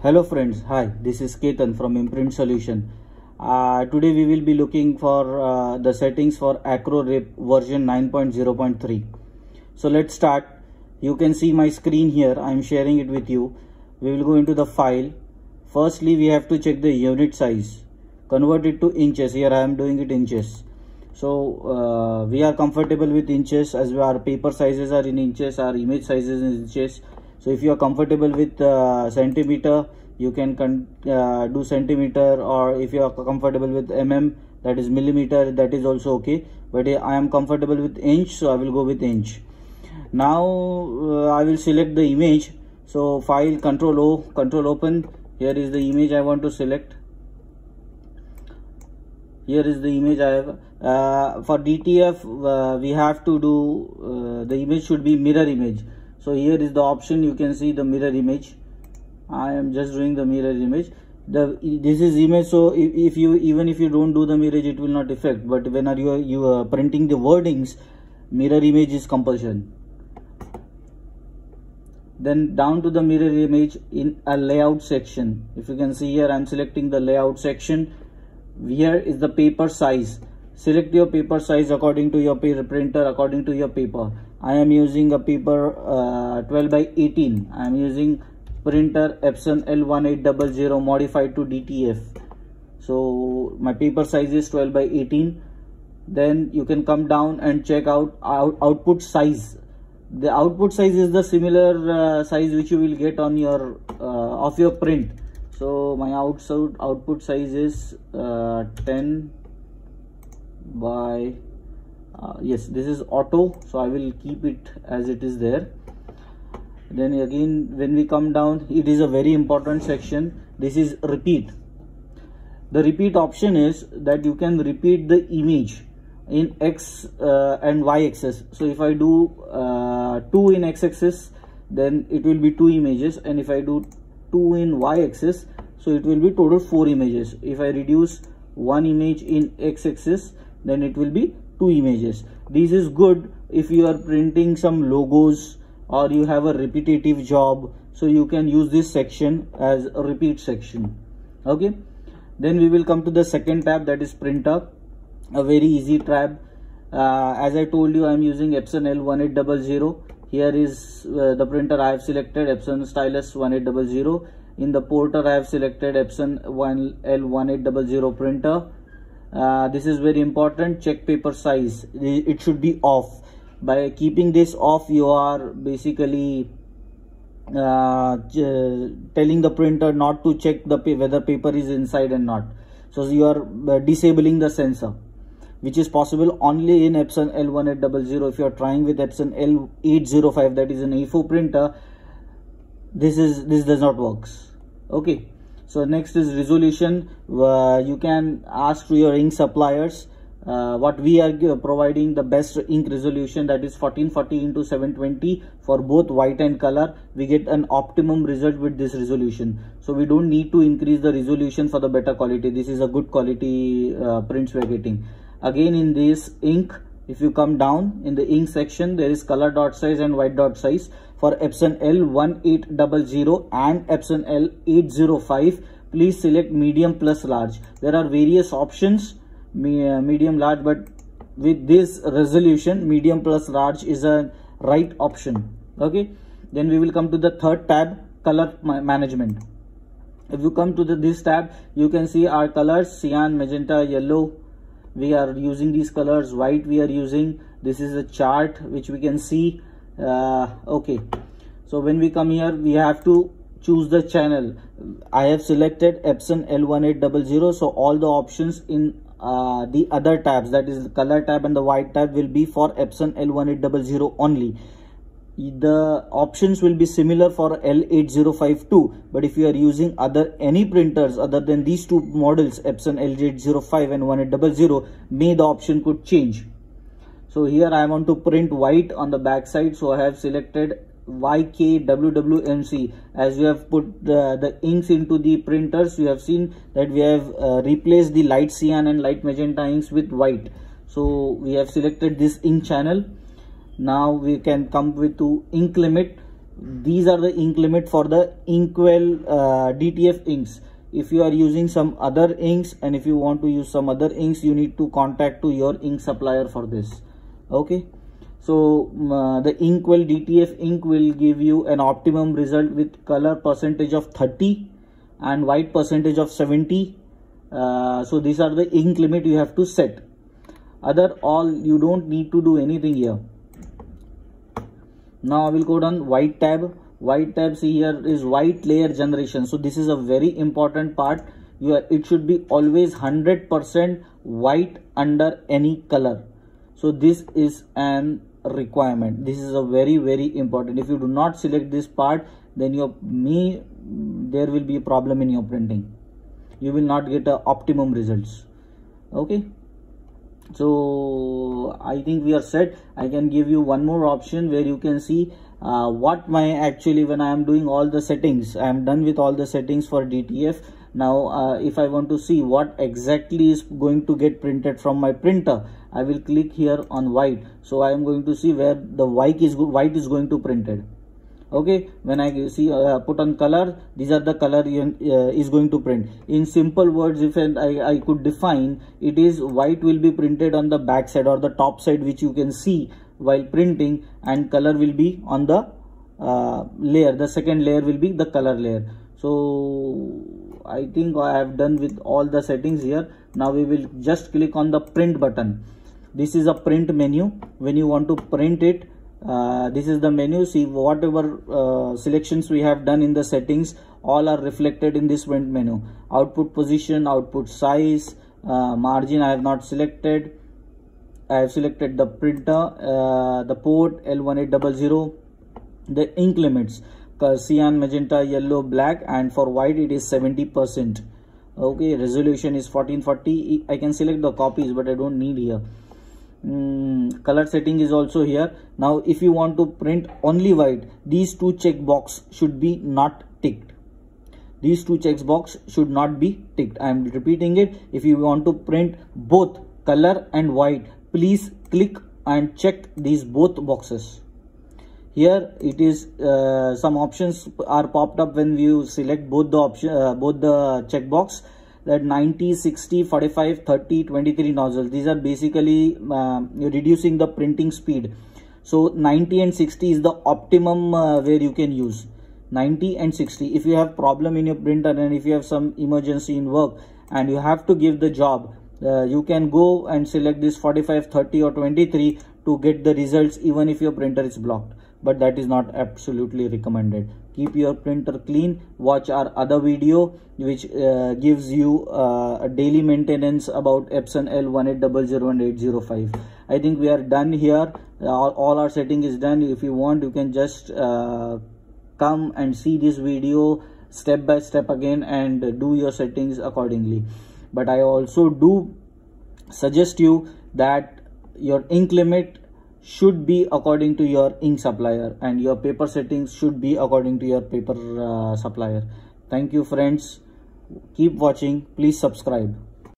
Hello friends, hi, this is Ketan from Imprint Solution. Today we will be looking for the settings for AcroRip version 9.0.3. So let's start. You can see my screen here, I am sharing it with you. We will go into the file. Firstly, we have to check the unit size. Convert it to inches. Here I am doing it inches. So we are comfortable with inches as our paper sizes are in inches, our image sizes in inches. So if you are comfortable with centimeter, you can do centimeter, or if you are comfortable with mm, that is millimeter, that is also okay. But I am comfortable with inch, so I will go with inch. Now I will select the image. So file, Control O, Control open. Here is the image I want to select. Here is the image I have. For DTF, we have to do the image should be mirror image. So here is the option. You can see the mirror image. I am just doing the mirror image. This is image. So even if you don't do the mirror, it will not affect. But when you are printing the wordings, mirror image is compulsion. Then down to the mirror image in a layout section. If you can see here, I am selecting the layout section. Here is the paper size. Select your paper size according to your printer, according to your paper. I am using a paper 12 by 18. I am using printer Epson L1800 modified to DTF. So my paper size is 12 by 18. Then you can come down and check out output size. The output size is the similar size which you will get on your of your print. So my output size is 10 by yes, this is auto, so I will keep it as it is there. Then again, when we come down, it is a very important section. This is repeat. The repeat option is that you can repeat the image in x and y axis. So if I do 2 in x axis, then it will be 2 images, and if I do 2 in y axis, so it will be total 4 images. If I reduce 1 image in x axis, then it will be 2 images. This is good if you are printing some logos or you have a repetitive job, so you can use this section as a repeat section. Okay, then we will come to the second tab, that is printer. A very easy tab. As I told you, I am using Epson L1800. Here is the printer I have selected, Epson Stylus 1800. In the porter I have selected Epson L1800 printer. This is very important. Check paper size. It should be off. By keeping this off, you are basically telling the printer not to check whether paper is inside and not. So you are disabling the sensor, which is possible only in Epson L1800. If you are trying with Epson L805, that is an A4 printer, this does not work. Okay, so next is resolution. You can ask to your ink suppliers. What we are providing the best ink resolution, that is 1440 into 720 for both white and color. We get an optimum result with this resolution, so we don't need to increase the resolution for the better quality. This is a good quality prints we are getting. Again, in this ink, if you come down in the ink section, there is color dot size and white dot size. For Epson L1800 and Epson L805, please select medium plus large. There are various options, medium, large, but with this resolution, medium plus large is a right option. Okay, then we will come to the third tab, color management. If you come to this tab, you can see our colors: cyan, magenta, yellow. We are using these colors. White we are using. This is a chart which we can see. Okay, so when we come here, we have to choose the channel. I have selected Epson L1800, so all the options in the other tabs, that is the color tab and the white tab, will be for Epson L1800 only. The options will be similar for L805 too, but if you are using any printers other than these two models, Epson L805 and 1800, may the option could change. So here I want to print white on the back side, so I have selected YKWWMC. As we have put the inks into the printers, you have seen that we have replaced the light cyan and light magenta inks with white. So we have selected this ink channel. Now we can come with to ink limit. these are the ink limit for the Inkwell DTF inks. If you are using some other inks and if you want to use some other inks, you need to contact to your ink supplier for this. Okay, so the Inkwell DTF ink will give you an optimum result with color percentage of 30 and white percentage of 70. So these are the ink limit you have to set. Other all, you don't need to do anything here. Now I will go down white tab. White tab, see here is white layer generation. So this is a very important part. It should be always 100% white under any color. So this is an requirement. This is a very, very important. If you do not select this part, then there will be a problem in your printing. You will not get optimum results. Okay, so I think we are set. I can give you one more option where you can see what when I am doing all the settings, I am done with all the settings for DTF. Now if I want to see what exactly is going to get printed from my printer, I will click here on white. So I am going to see where the white is going to printed. Okay, when I see put on color, these are the color is going to print. In simple words, if I could define, it is white will be printed on the back side or the top side, which you can see while printing, and color will be on the layer. The second layer will be the color layer. So I think I have done with all the settings here. Now we will just click on the print button. This is a print menu. When you want to print it, this is the menu. See, whatever selections we have done in the settings, all are reflected in this print menu. Output position, output size, margin I have not selected. I have selected the printer, the port L1800, the ink limits, cyan, magenta, yellow, black, and for white it is 70%. Okay, resolution is 1440. I can select the copies, but I don't need here. Color setting is also here. Now if you want to print only white, these two check box should be not ticked. These two check box should not be ticked. I am repeating it. If you want to print both color and white, please click and check these both boxes. Here it is some options are popped up when you select both the option both the check box, that 90, 60, 45, 30, 23 nozzles. These are basically reducing the printing speed. So 90 and 60 is the optimum where you can use 90 and 60. If you have problem in your printer and if you have some emergency in work and you have to give the job, you can go and select this 45, 30 or 23 to get the results even if your printer is blocked. But that is not absolutely recommended. Keep your printer clean. Watch our other video which gives you a daily maintenance about Epson L1800 and 805. I think we are done here. All our setting is done. If you want, you can just come and see this video step by step again and do your settings accordingly. But I also do suggest you that your ink limit should be according to your ink supplier and your paper settings should be according to your paper supplier. Thank you friends. Keep watching. Please subscribe.